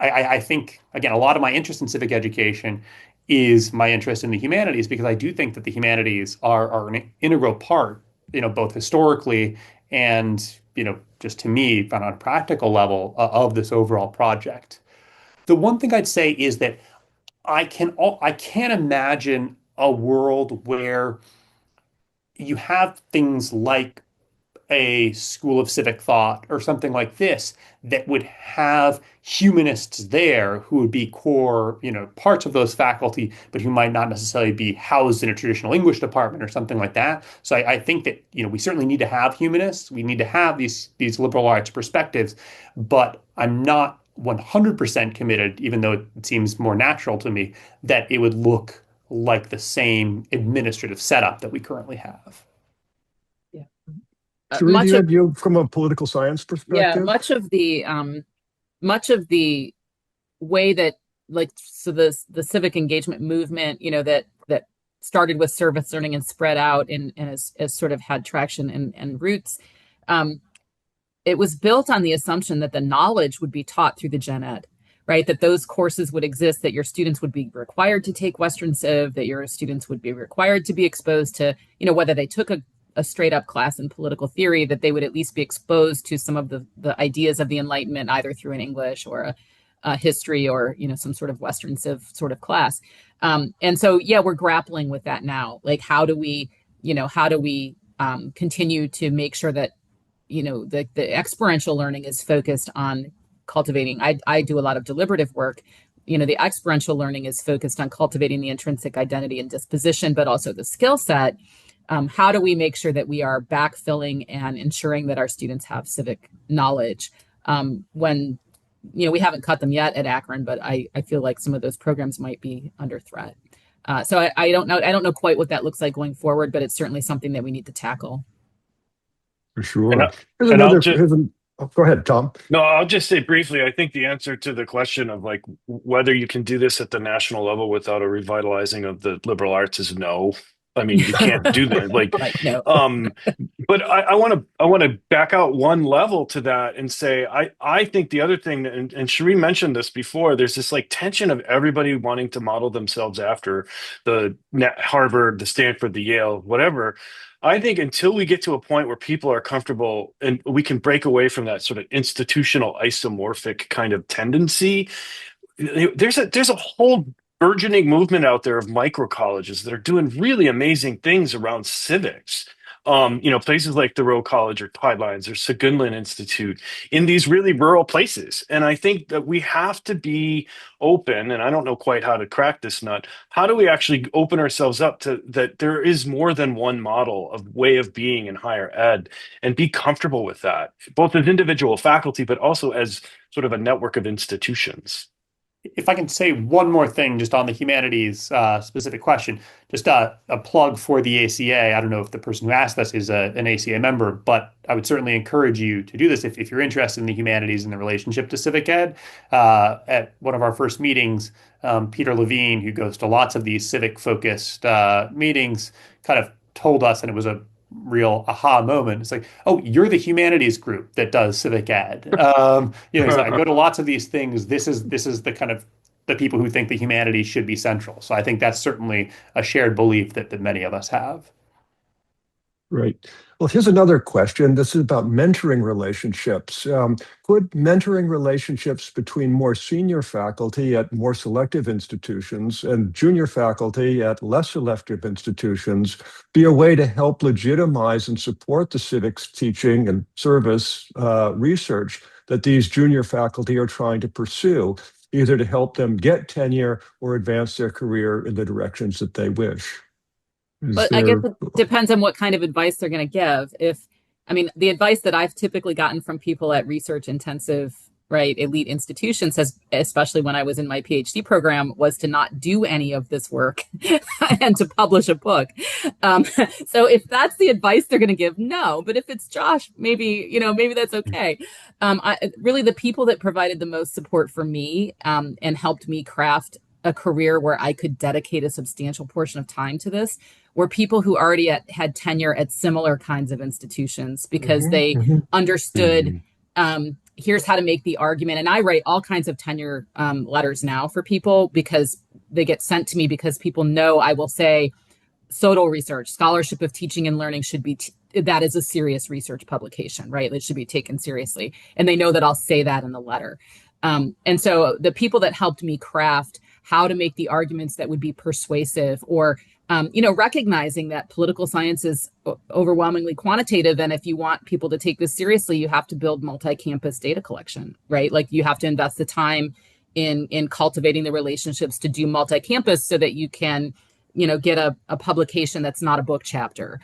I think, again, a lot of my interest in civic education is my interest in the humanities, because I do think that the humanities are an integral part, both historically and, just to me, on a practical level, of this overall project. The one thing I'd say is that I can't imagine a world where you have things like a school of civic thought or something like this that would have humanists there who would be core, parts of those faculty, but who might not necessarily be housed in a traditional English department or something like that. So I think that, we certainly need to have humanists. We need to have these liberal arts perspectives, but I'm not 100% committed, even though it seems more natural to me, that it would look like the same administrative setup that we currently have. Yeah. Sheree, do Much you of have you from a political science yeah, perspective? much of the way that, like, so the civic engagement movement, that started with service learning and spread out and has sort of had traction and roots. It was built on the assumption that the knowledge would be taught through the gen ed, right? That those courses would exist, that your students would be required to take Western Civ, that your students would be required to be exposed to, whether they took a straight up class in political theory, that they would at least be exposed to some of the ideas of the Enlightenment, either through an English or a history or, some sort of Western Civ sort of class. And so, yeah, we're grappling with that now. Like, how do we continue to make sure that, the experiential learning is focused on cultivating. I do a lot of deliberative work. The experiential learning is focused on cultivating the intrinsic identity and disposition, but also the skill set. How do we make sure that we are backfilling and ensuring that our students have civic knowledge when, we haven't cut them yet at Akron, but I feel like some of those programs might be under threat. So I don't know. I don't know quite what that looks like going forward, but it's certainly something that we need to tackle. For And, sure. I, and I'll just Go ahead, Tom. No, I'll just say briefly, I think the answer to the question of like whether you can do this at the national level without a revitalizing of the liberal arts is no. I mean, you can't do that. Like, Right, no. but I want to back out one level to that and say I think the other thing, and Sheree mentioned this before, there's this like tension of everybody wanting to model themselves after the Harvard, the Stanford, the Yale, whatever. I think until we get to a point where people are comfortable and we can break away from that sort of institutional isomorphic kind of tendency, there's a whole burgeoning movement out there of micro colleges that are doing really amazing things around civics. Places like the Rowe College or Tidelines or Seguinland Institute in these really rural places. And I think that we have to be open, and I don't know quite how to crack this nut. How do we actually open ourselves up to that there is more than one model of way of being in higher ed and be comfortable with that, both as individual faculty, but also as sort of a network of institutions? If I can say one more thing just on the humanities specific question, just a plug for the ACA. I don't know if the person who asked this is an ACA member, but I would certainly encourage you to do this if you're interested in the humanities and the relationship to civic ed. At one of our first meetings, Peter Levine, who goes to lots of these civic focused meetings, kind of told us, and it was a real aha moment. It's like, oh, you're the humanities group that does civic ed. So I go to lots of these things. This is the kind of the people who think the humanities should be central. So I think that's certainly a shared belief that many of us have. Right. Well, here's another question. This is about mentoring relationships. Could mentoring relationships between more senior faculty at more selective institutions and junior faculty at less selective institutions be a way to help legitimize and support the civics teaching and service research that these junior faculty are trying to pursue, either to help them get tenure or advance their career in the directions that they wish? Is But I guess there it depends on what kind of advice they're going to give. I mean, the advice that I've typically gotten from people at research intensive, right, elite institutions, especially when I was in my PhD program, was to not do any of this work and to publish a book. Um, so if that's the advice they're going to give, no. But if it's Josh, maybe that's okay. Really, the people that provided the most support for me and helped me craft a career where I could dedicate a substantial portion of time to this were people who already had tenure at similar kinds of institutions because they understood here's how to make the argument. And I write all kinds of tenure letters now for people because they get sent to me because people know I will say SOTL research, scholarship of teaching and learning should be, that is a serious research publication, right? It should be taken seriously. And they know that I'll say that in the letter. And so the people that helped me craft how to make the arguments that would be persuasive or recognizing that political science is overwhelmingly quantitative. And if you want people to take this seriously, you have to build multi-campus data collection, right? Like you have to invest the time in cultivating the relationships to do multi-campus so that you can, get a publication that's not a book chapter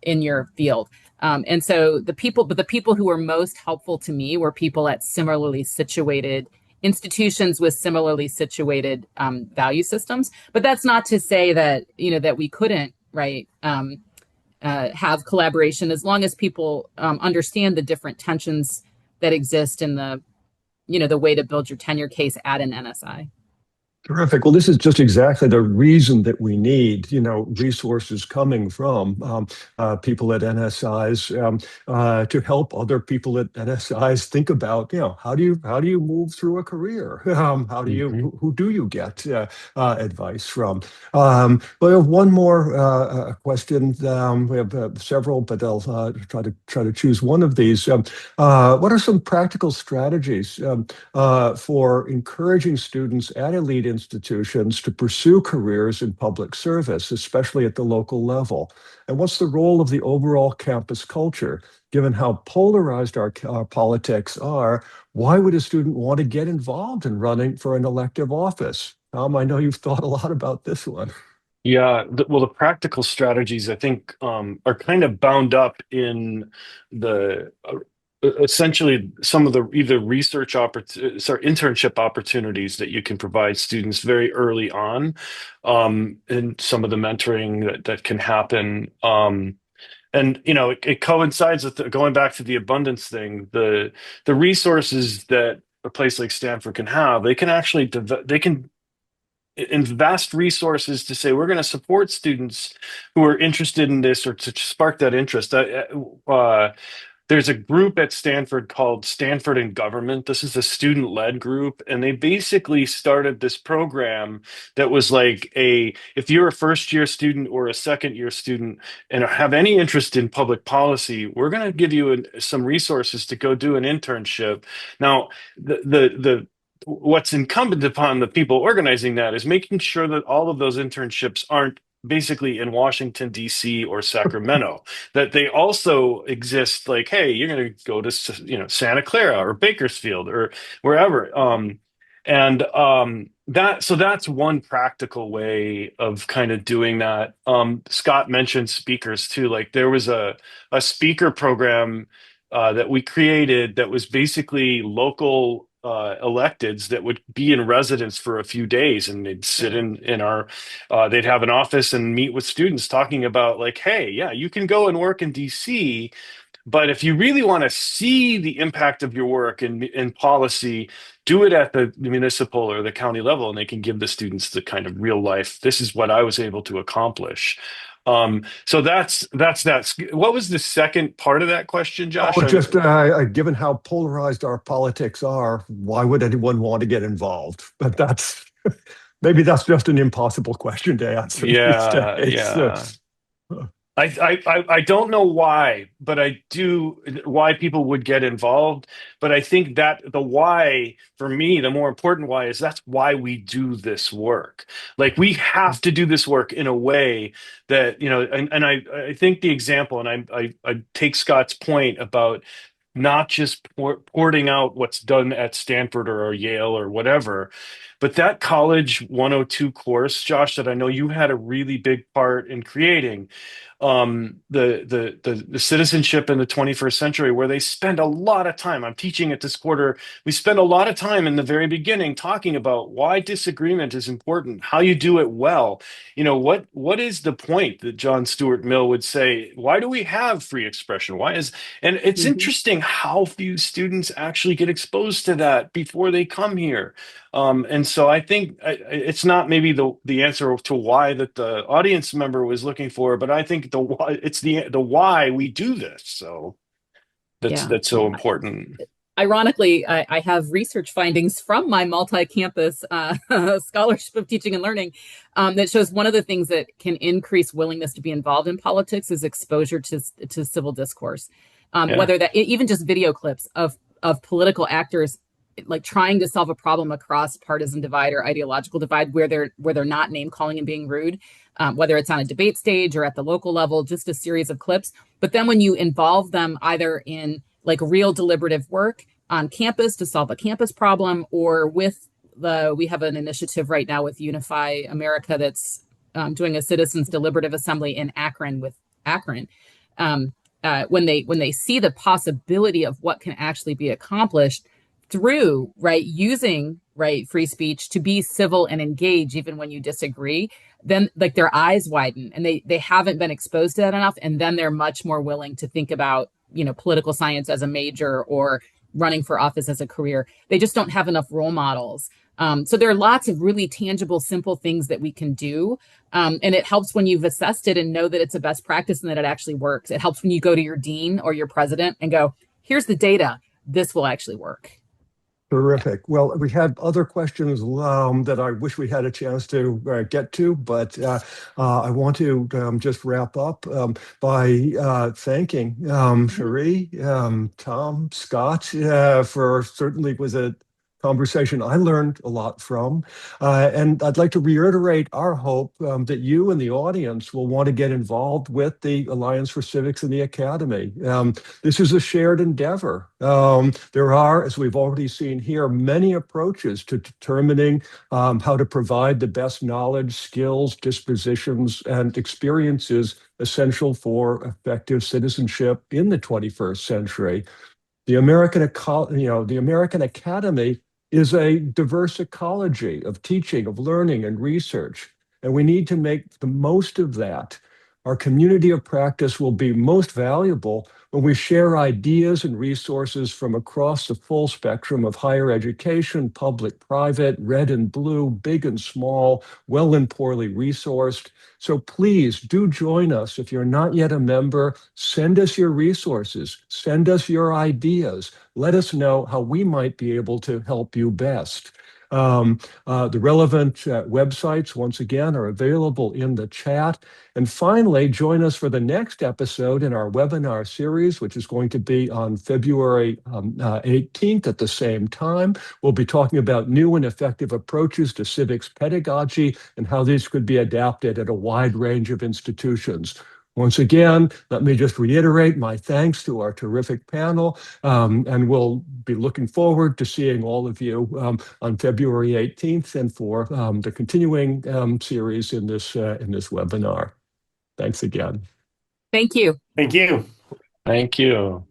in your field. And so the people who were most helpful to me were people at similarly situated institutions with similarly situated value systems. But that's not to say that, that we couldn't, right, have collaboration as long as people understand the different tensions that exist in the way to build your tenure case at an NSI. Terrific. Well, this is just exactly the reason that we need, resources coming from people at NSIs to help other people at NSIs think about, how do you move through a career? Who do you get advice from? We have one more question. We have several, but I'll try to choose one of these. What are some practical strategies for encouraging students at elite institutions to pursue careers in public service, especially at the local level? And what's the role of the overall campus culture? Given how polarized our politics are, why would a student want to get involved in running for an elective office? I know you've thought a lot about this one. Yeah, well, the practical strategies I think are kind of bound up in the essentially some of the either internship opportunities that you can provide students very early on, and some of the mentoring that can happen. And it coincides with going back to the abundance thing. The resources that a place like Stanford can have, they can actually they can invest resources to say we're going to support students who are interested in this or to spark that interest. There's a group at Stanford called Stanford in Government. This is a student-led group, and they basically started this program that was like if you're a first-year student or a second-year student and have any interest in public policy, we're going to give you some resources to go do an internship. Now, the what's incumbent upon the people organizing that is making sure that all of those internships aren't basically in Washington, D.C. or Sacramento, that they also exist like, hey, you're going to go to, Santa Clara or Bakersfield or wherever. That's one practical way of kind of doing that. Scott mentioned speakers too. Like there was a speaker program that we created that was basically local electeds that would be in residence for a few days, and they'd sit in our they'd have an office and meet with students talking about like, hey, yeah, you can go and work in DC, but if you really want to see the impact of your work in policy, do it at the municipal or the county level, and they can give the students the kind of real life. This is what I was able to accomplish. So that's that. What was the second part of that question, Josh? Oh, just given how polarized our politics are, why would anyone want to get involved? But that's maybe that's just an impossible question to answer these days. Yeah. I don't know why, but I do why people would get involved. But I think that the why, for me, the more important why is that's why we do this work. Like we have to do this work in a way that, and I think the example, and I take Scott's point about not just porting out what's done at Stanford or Yale or whatever, but that College 102 course, Josh, that I know you had a really big part in creating, the citizenship in the 21st century, where they spend a lot of time. I'm teaching it this quarter. We spend a lot of time in the very beginning talking about why disagreement is important, how you do it well. What is the point that John Stuart Mill would say? Why do we have free expression? And it's interesting how few students actually get exposed to that before they come here. And so I think it's not maybe the answer to why that the audience member was looking for, but I think it's the why we do this. So that's so important. Ironically, I have research findings from my multi-campus scholarship of teaching and learning that shows one of the things that can increase willingness to be involved in politics is exposure to civil discourse. Whether that even just video clips of political actors like trying to solve a problem across partisan divide or ideological divide where they're not name calling and being rude, whether it's on a debate stage or at the local level, just a series of clips. But then when you involve them either in like real deliberative work on campus to solve a campus problem, or we have an initiative right now with Unify America that's doing a citizens deliberative assembly in Akron with Akron. When they see the possibility of what can actually be accomplished through using free speech to be civil and engage even when you disagree, then like their eyes widen and they haven't been exposed to that enough, and then they're much more willing to think about political science as a major or running for office as a career. They just don't have enough role models. So there are lots of really tangible, simple things that we can do. And it helps when you've assessed it and know that it's a best practice and that it actually works. It helps when you go to your dean or your president and go, here's the data, this will actually work. Terrific. Well, we had other questions that I wish we had a chance to get to, but I want to just wrap up by thanking Cherie, Tom, Scott, for certainly was a conversation I learned a lot from. And I'd like to reiterate our hope that you and the audience will want to get involved with the Alliance for Civics and the Academy. This is a shared endeavor. There are, as we've already seen here, many approaches to determining how to provide the best knowledge, skills, dispositions, and experiences essential for effective citizenship in the 21st century. The American Academy is a diverse ecology of teaching, of learning, and research, and we need to make the most of that. Our community of practice will be most valuable when we share ideas and resources from across the full spectrum of higher education, public, private, red and blue, big and small, well and poorly resourced. So please do join us. If you're not yet a member, send us your resources, send us your ideas. Let us know how we might be able to help you best. The relevant websites, once again, are available in the chat. And finally, join us for the next episode in our webinar series, which is going to be on February 18th at the same time. We'll be talking about new and effective approaches to civics pedagogy and how these could be adapted at a wide range of institutions. Once again, let me just reiterate my thanks to our terrific panel, and we'll be looking forward to seeing all of you on February 18th and for the continuing series in this webinar. Thanks again. Thank you. Thank you. Thank you.